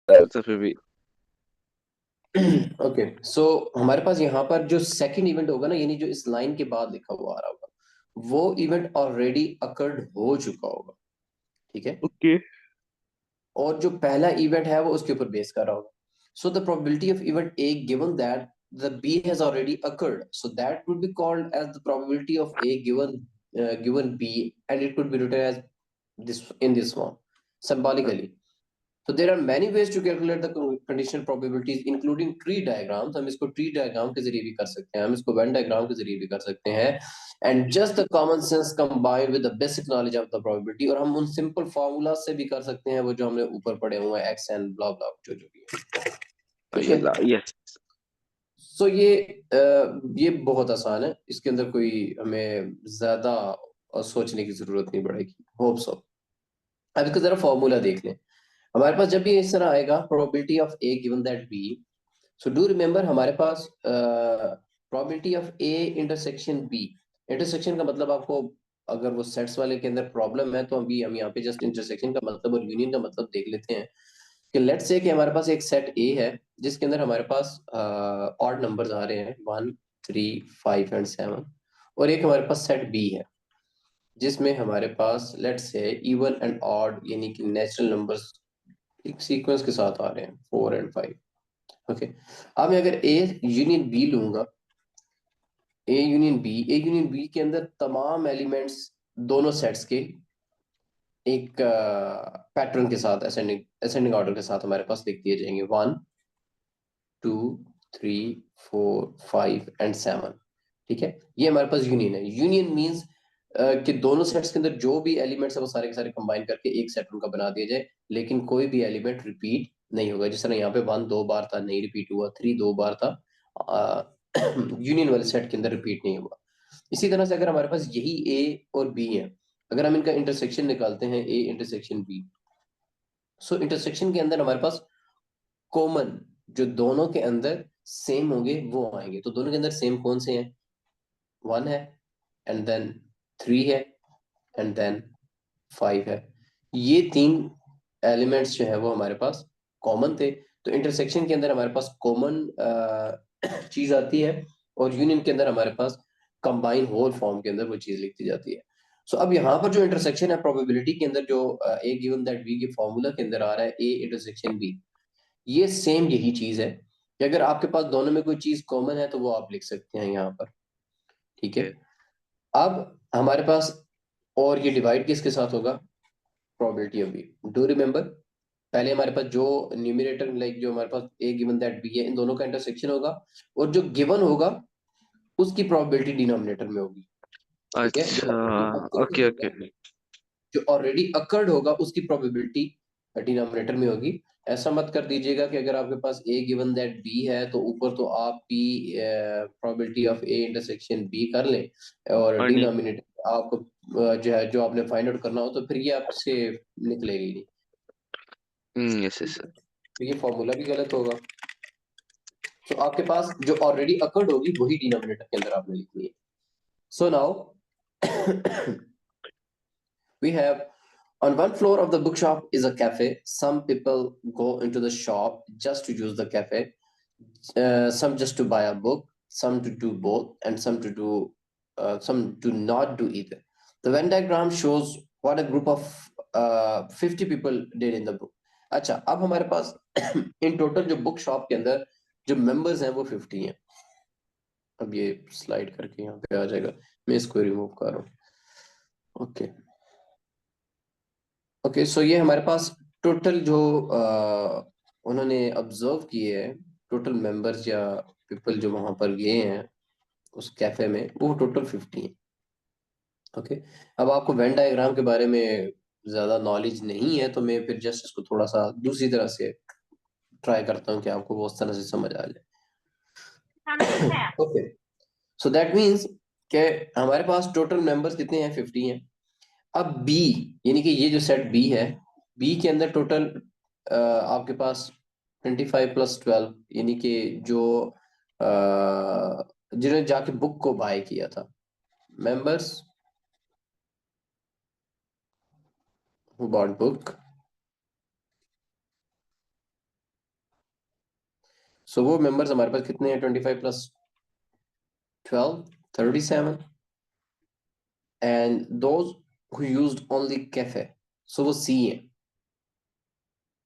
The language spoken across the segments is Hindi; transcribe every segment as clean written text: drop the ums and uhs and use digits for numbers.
तो फिर भी। ओके सो हमारे पास यहाँ पर जो सेकंड इवेंट होगा ना, यानी जो इस लाइन के बाद लिखा हुआ आ रहा होगा, वो इवेंट ऑलरेडी अकर्ड हो चुका होगा। ठीक है। ओके। और जो पहला इवेंट है वो उसके ऊपर बेस कर रहा होगा। So the probability of event A given that the B has already occurred, so that would be called as the probability of A given given B, and it could be written as this in this form symbolically. So there are many ways to calculate the conditional probabilities, including tree diagrams. हम इसको tree diagram के जरिए भी कर सकते हैं, हम इसको Venn diagram के जरिए भी कर सकते हैं, and just the common sense combined with the basic knowledge of the probability. और हम उन simple formulas से भी कर सकते हैं, वो जो हमने ऊपर पढ़े हुए हैं, x and blah blah जो जो भी है। ठीक है। माशाल्लाह, यस। सो ये बहुत आसान है, इसके अंदर कोई हमें ज्यादा सोचने की जरूरत नहीं पड़ेगी, होप सो। अब इसका जरा फॉर्मूला देख लें। हमारे पास जब भी इस तरह आएगा, probability of A given that B, so do remember हमारे पास probability of A intersection B. Intersection का मतलब आपको, अगर वो सेट्स वाले के अंदर प्रॉब्लम है तो अभी हम यहाँ पे जस्ट इंटरसेक्शन का मतलब और यूनियन का मतलब देख लेते हैं। कि लेट्स से कि हमारे पास एक सेट ए है जिसके अंदर हमारे पास ऑड नंबर्स आ रहे हैं, 1, 3, 5 एंड 7। और एक हमारे पास सेट बी है जिसमें हमारे पास let's say even and odd यानी कि नेचुरल नंबर्स एक सीक्वेंस के साथ आ रहे हैं, 4 एंड 5। ओके। अब मैं अगर ए यूनियन बी लूंगा, ए यूनियन बी के अंदर तमाम एलिमेंट्स दोनों सेट्स के एक पैटर्न के साथ, असेंडिंग असेंडिंग ऑर्डर के साथ हमारे पास लिख दिए जाएंगे, 1, 2, 3, 4, 5 एंड 7। ठीक है। ये हमारे पास यूनियन है। यूनियन मींस कि दोनों सेट्स के अंदर जो भी एलिमेंट्स है वो सारे के सारे कंबाइन करके एक सेट उनका बना दिया जाए, लेकिन कोई भी एलिमेंट रिपीट नहीं होगा। जिस तरह यहाँ पे 1 2 बार था, नहीं रिपीट हुआ, 3 2 बार था, यूनियन वाले सेट के अंदर रिपीट नहीं हुआ। इसी तरह से अगर हमारे पास यही ए और बी है, अगर हम इनका इंटरसेक्शन निकालते हैं, A intersection B, so intersection के अंदर हमारे पास कॉमन जो दोनों के अंदर सेम होंगे वो आएंगे। तो दोनों के अंदर सेम कौन से हैं? 1 है, एंड देन 3 है, एंड देन 5 है। ये तीन एलिमेंट्स जो है वो हमारे पास कॉमन थे। तो इंटरसेक्शन के अंदर हमारे पास कॉमन चीज आती है, और यूनियन के अंदर हमारे पास कंबाइन होल फॉर्म के अंदर वो चीज लिखी जाती है। सो अब यहाँ पर जो इंटरसेक्शन है प्रोबेबिलिटी के अंदर, जो ए गिवन दैट बी के फॉर्मूला के अंदर आ रहा है, ए इंटरसेक्शन बी, ये सेम यही चीज है कि अगर आपके पास दोनों में कोई चीज कॉमन है तो वो आप लिख सकते हैं यहाँ पर। ठीक है। ओके। अब हमारे पास, और ये डिवाइड किसके साथ होगा? Probability of B. Do remember, पहले हमारे पास जो न्यूमरेटर, लाइक जो हमारे पास ए गिवन दैट बी है, इन दोनों का इंटरसेक्शन होगा, और जो गिवन होगा उसकी प्रोबेबिलिटी डिनोमिनेटर में होगी। ठीक है। जो अच्छा। Already occurred okay okay. होगा, जो ऑलरेडी अकर्ड होगा उसकी प्रोबेबिलिटी डिनोमिनेटर में होगी। ऐसा मत कर दीजिएगा कि अगर आपके पास ए गिवन दैट बी है तो ऊपर तो आप B probability of A intersection B कर लें, और और नहीं। डिनोमिनेटर आपको जो है जो आपने फाइंड आउट करना हो, तो फिर ये आपसे निकलेगी नहीं। Yes yes. तो ये फॉर्मूला भी गलत होगा। तो आपके पास जो ऑलरेडी अकर्ड होगी वही डिनोमिनेटर के अंदर आपने लिखनी है। So now we have, on one floor of the bookshop is a cafe. Some people go into the shop just to use the cafe, some just to buy a book, some to do both, and some do not do either. The Venn diagram shows what a group of 50 people did in the book. अच्छा, अब हमारे पास इन टोटल जो बुक शॉप के अंदर जो मेंबर्स हैं वो 50 हैं। अब ये स्लाइड करके यहाँ पे आ जाएगा, मैं इसको रिमूव कर रहा हूँ। ओके। ओके सो ये हमारे पास टोटल जो उन्होंने ऑब्जर्व किए हैं, टोटल मेंबर्स या पीपल जो वहां पर गए हैं उस कैफे में, वो टोटल 50 हैं। ओके। अब आपको वेन डायग्राम के बारे में ज्यादा नॉलेज नहीं है, तो मैं फिर जस्ट इसको थोड़ा सा दूसरी तरह से ट्राई करता हूँ कि आपको वो उस तरह से समझ आ जाए। ओके। सो दैट मीन्स कि हमारे पास टोटल मेंबर्स कितने हैं? 50 हैं। अब बी, यानी कि ये जो सेट बी है, बी के अंदर टोटल आपके पास 25 + 12, यानी कि जो जिन्होंने जाके बुक को बाय किया था, members who bought book, so वो मेंबर्स हमारे पास कितने हैं? 25 plus 12, 37, and those who used only cafe, so वो सी है,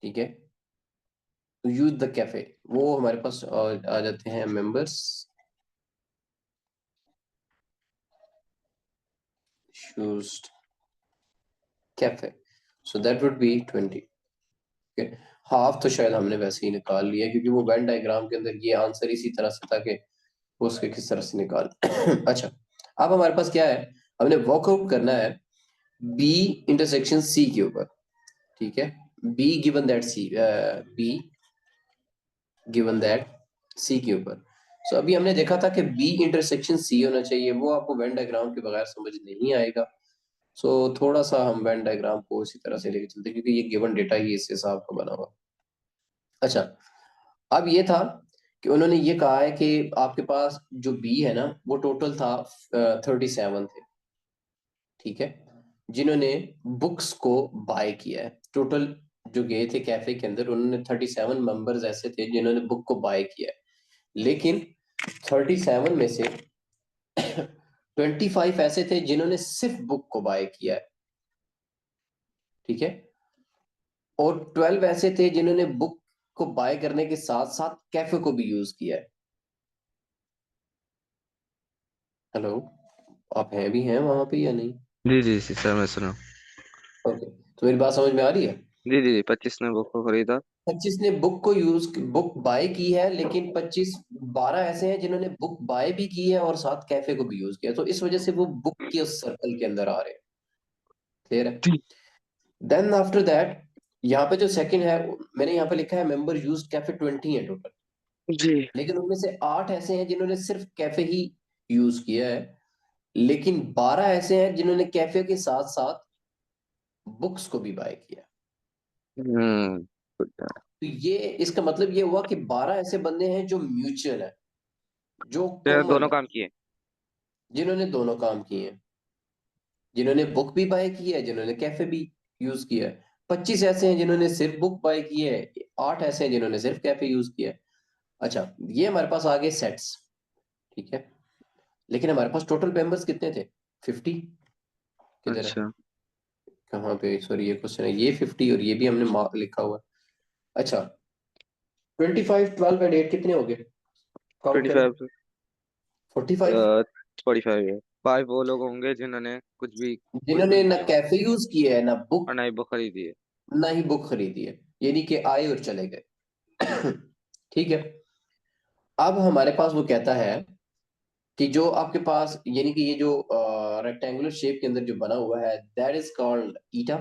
ठीक है। यूज द कैफे, वो हमारे पास आ जाते हैं members used cafe, so that would B 20। Half तो शायद हमने वैसे ही निकाल लिया क्योंकि वो वेन डायग्राम के अंदर ये आंसर इसी तरह से था कि वो उसके किस तरह से निकाल अच्छा, अब हमारे पास क्या है? हमने वर्कआउट करना है बी इंटरसेक्शन सी के ऊपर, ठीक है। B given that C, B given that C के ऊपर। सो अभी हमने देखा था कि बी इंटरसेक्शन सी होना चाहिए, वो आपको वेन डायग्राम के बगैर समझ नहीं आएगा। सो थोड़ा सा हम वेन डायग्राम को इसी तरह से लेके चलते हैं क्योंकि ये गिवन डेटा ही इस हिसाब का बना हुआ। अच्छा, अब ये था कि उन्होंने ये कहा है कि आपके पास जो बी है ना वो टोटल था 37 थे, ठीक है, जिन्होंने बुक्स को बाय किया है। टोटल जो गए थे कैफे के अंदर उन्होंने 37 मेंबर्स ऐसे थे जिन्होंने बुक को बाय किया है, लेकिन 37 में से 25 ऐसे थे जिन्होंने सिर्फ बुक को बाय किया है, ठीक है, और 12 ऐसे थे जिन्होंने बुक को बाय करने के साथ साथ कैफे को भी यूज किया है। हेलो, आप हैं भी हैं वहां पे या नहीं? जी जी जी सर, मैं सुना। ओके, तो मेरी बात समझ में आ रही है? जी जी जी, 25 ने बुक को खरीदा। 25 ने बुक बाय की है, लेकिन 12 ऐसे हैं जिन्होंने बुक बाय भी की है और साथ कैफे को भी यूज किया, तो इस वजह से वो बुक के उस सर्कल के अंदर आ रहे हैं। क्लियर है? जी देन आफ्टर दैट, यहाँ पे जो सेकंड है, मैंने यहाँ पे लिखा है मेंबर यूज्ड कैफे 20 है टोटल, जी। लेकिन उनमें से 8 ऐसे हैं जिन्होंने सिर्फ कैफे ही यूज किया है, लेकिन 12 ऐसे हैं जिन्होंने कैफे के साथ साथ बुक्स को भी बाय किया। हम्म। तो ये इसका मतलब ये हुआ कि 12 ऐसे बंदे हैं जो म्यूचुअल है, जो तो कॉमन दोनों है, काम किए। जिन्होंने दोनों काम किए हैं, जिन्होंने बुक भी बाय की है, जिन्होंने कैफे भी यूज किया है। 25 ऐसे हैं जिन्होंने सिर्फ बुक बाय की है, 8 ऐसे हैं जिन्होंने सिर्फ कैफे यूज किया है। अच्छा, ये हमारे पास आ गए सेट्स, ठीक है, लेकिन हमारे पास टोटल मेंबर्स कितने थे? 50। किधर है? अच्छा। कहाँ पे? सॉरी, ये क्वेश्चन है, ये 50 और ये भी हमने लिखा हुआ है। अच्छा, 25, 12 एंड 8 कितने हो गए? काउंट करें। 25। 45। 45 है। 5 वो लोग होंगे जिन्होंने कुछ भी जिन्होंने नहीं ना किया कैफे यूज किया है, ना और बुक, ना ही बुक खरीदी है। ना ही बुक खरीदी है, यानी कि आए और चले गए। ठीक है। अब हमारे पास वो कहता है कि जो आपके पास, यानी कि ये जो रेक्टेंगुलर शेप के अंदर जो बना हुआ है, दैट इज कॉल्ड ईटा।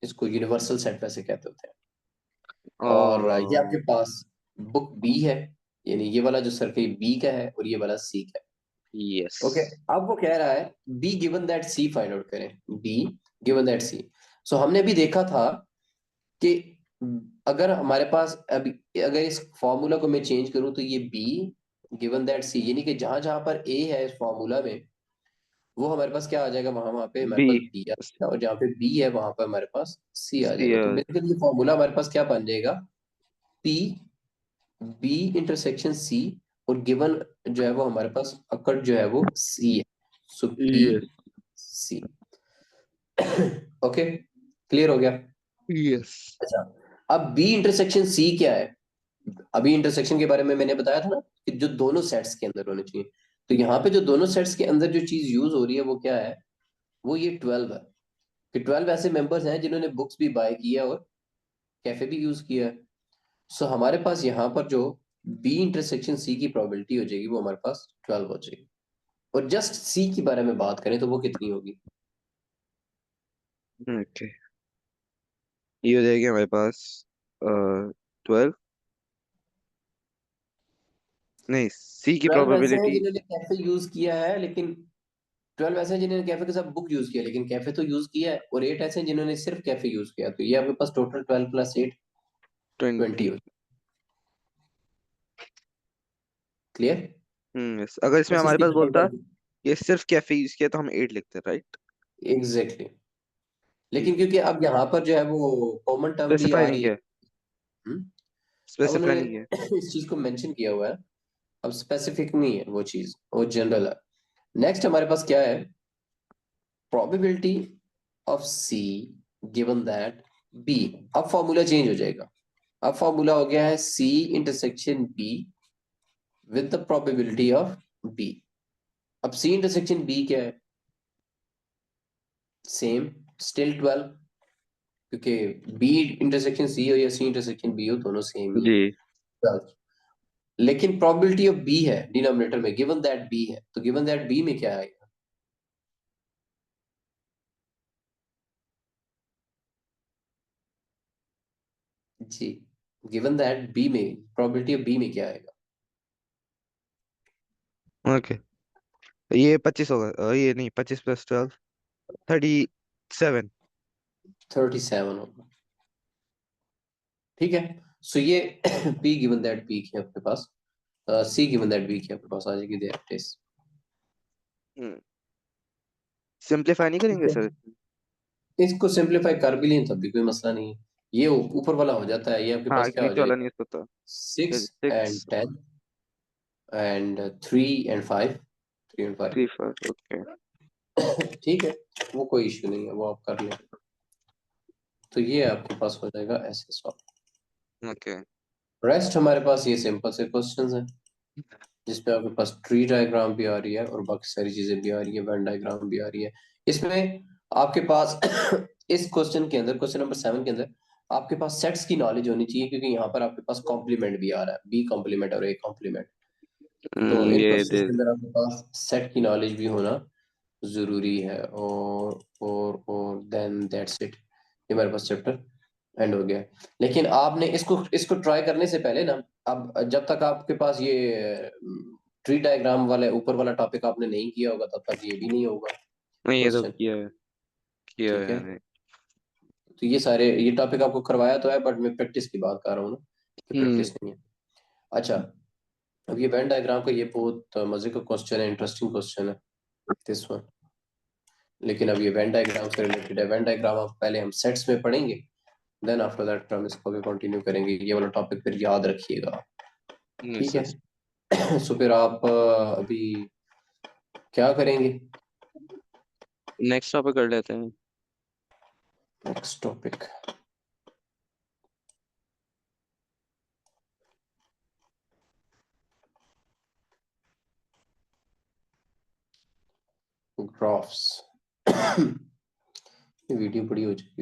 इसको यूनिवर्सल सेट वैसे कहते होते हैं। और ये और आपके पास बुक बी है, यानी ये वाला जो सर्कल बी का है और ये वाला सी का यस। है। ओके, अब वो कह रहा है B given that C find out करें। B given that C, so हमने अभी देखा था कि अगर हमारे पास अभी, अगर इस फॉर्मूला को मैं चेंज करूं तो ये बी गिवन दैट सी, यानी कि जहां जहां पर ए है इस फॉर्मूला में, वो हमारे पास क्या आ जाएगा? वहां वहां पे हमारे बी। पास बी आ जाएगा, और जहां पे बी है वहां पर हमारे पास सी आ सी जाएगा। तो बेसिकली ये फॉर्मूला हमारे पास क्या बन जाएगा? पी बी इंटरसेक्शन सी, और गिवन जो है वो हमारे पास अकड़ जो है वो सी है। सो पी यस। सी। ओके, क्लियर हो गया? यस। अच्छा, अब बी इंटरसेक्शन सी क्या है? अभी इंटरसेक्शन के बारे में मैंने बताया था ना कि जो दोनों सेट्स के अंदर होने चाहिए। तो यहाँ पे जो दोनों सेट्स के अंदर जो चीज यूज हो रही है वो क्या है? वो ये 12 है, कि 12 ऐसे मेंबर्स हैं जिन्होंने बुक्स भी बाय किया और कैफे भी यूज किया है। सो हमारे पास यहाँ पर जो बी इंटरसेक्शन सी की प्रोबेबिलिटी हो जाएगी वो हमारे पास 12 हो जाएगी। और जस्ट सी के बारे में बात करें तो वो कितनी होगी? ओके, ये हो जाएगी हमारे पास 12। नहीं, सी की 12 ऐसे हैं प्रोबेबिलिटी। जिन्होंने कैफे यूज किया है, लेकिन 12 ऐसे हैं जिन्होंने कैफे के साथ बुक यूज किया, लेकिन कैफे तो यूज किया है, और 8 ऐसे हैं जिन्होंने सिर्फ कैफे यूज किया। तो ये आपके पास टोटल 12 प्लस 8 20 20। हो। क्लियर? यस, अगर इसमें बस हमारे इसकी पास बोलता जगह ये सिर्फ कैफे यूज किया तो हम 8 लिखते, राइट। एग्जैक्टली। लेकिन ठीक है। क्योंकि अब यहाँ पर जो है वो कॉमन टर्म भी स्पेसिफाई आ नहीं रही है। किया। हम्म? अब स्पेसिफाई उन्होंने नहीं किया। इस चीज को मेंशन किया हुआ है, अब स्पेसिफिक नहीं है वो चीज, वो जनरल है। नेक्स्ट हमारे पास क्या है, probability of C given that B. अब फॉर्मूला चेंज हो जाएगा, अब फॉर्मूला हो गया है C intersection B with the probability of B. अब सी इंटरसेक्शन बी क्या है, सेम, स्टिल 12, क्योंकि बी इंटरसेक्शन सी हो या सी इंटरसेक्शन बी हो दोनों सेम ही है, जी 12। लेकिन प्रोबेबिलिटी ऑफ बी है डिनोमिनेटर में, गिवन दैट बी है, तो गिवन दैट बी में क्या आएगा, जी, गिवन दैट बी में प्रोबेबिलिटी ऑफ बी में क्या आएगा, ओके, ये 25 होगा, ये नहीं, 25 + 12, 37। 37 होगा। ठीक है, सो ये पी गिवन दैट पी की आपके पास, सी गिवन दैट बी की आपके पास आ जाएगी देयर इट इज। सिंप्लीफाई नहीं ठीक करेंगे है, सर? इसको सिंप्लीफाई कर भी लें तब भी कोई मसला नहीं है, ये ऊपर वाला हो जाता है, ये आपके हाँ, पास क्या हो नीचे वाला नहीं जाएगा, होता। 6 and 6, 10 and 3 and 5, 3 and 5। 3, 5, okay. ठीक है, वो कोई इश्यू नहीं है, वो आप कर लें। तो ये आपके पास हो जाएगा ऐसे सॉल्व। ओके। रेस्ट हमारे पास ये सिंपल से क्वेश्चंस हैं, जिसपे आपके पास ट्री डायग्राम भी आ रही है और बाकी सारी चीजें भी आ रही है, वेन डायग्राम भी आ रही है। इसमें आपके पास इस क्वेश्चन के अंदर, क्वेश्चन नंबर 7 के अंदर आपके पास सेट्स की नॉलेज होनी चाहिए, क्योंकि यहाँ पर आपके पास कॉम्प्लीमेंट भी आ रहा है, बी कॉम्प्लीमेंट और ए कॉम्प्लीमेंट। तो इन ये क्वेश्चन दे। के अंदर आपके पास सेट की नॉलेज भी होना जरूरी है, और देन दैट्स इट, ये हमारे पास चैप्टर एंड हो गया। लेकिन आपने इसको इसको ट्राई करने से पहले ना, अब जब तक आपके पास ये ट्री डायग्राम वाले ऊपर वाला टॉपिक आपने नहीं किया होगा तब तक ये भी नहीं होगा नहीं, ये तो क्वेश्चन। किया है, किया ठीक है है, मैंने। तो ये सारे ये टॉपिक आपको करवाया तो है, बट मैं प्रैक्टिस की बात कर रहा हूँ ना, कि हम्म। प्रैक्टिस नहीं है। अच्छा, अब ये वेन डायग्राम का ये बहुत मजे का क्वेश्चन है, इंटरेस्टिंग क्वेश्चन है दिस वन। लेकिन अब ये वेन डायग्राम से रिलेटेड है, वेन डायग्राम अब पहले हम सेट्स में पढ़ेंगे, देन आफ्टर दैट हम इसको भी कंटिन्यू करेंगे, ये वाला टॉपिक फिर याद रखिएगा। ठीक सर, है, सो फिर आप अभी क्या करेंगे, नेक्स्ट टॉपिक कर लेते हैं। Next topic, graphs. ये वीडियो बड़ी हो जाएगी।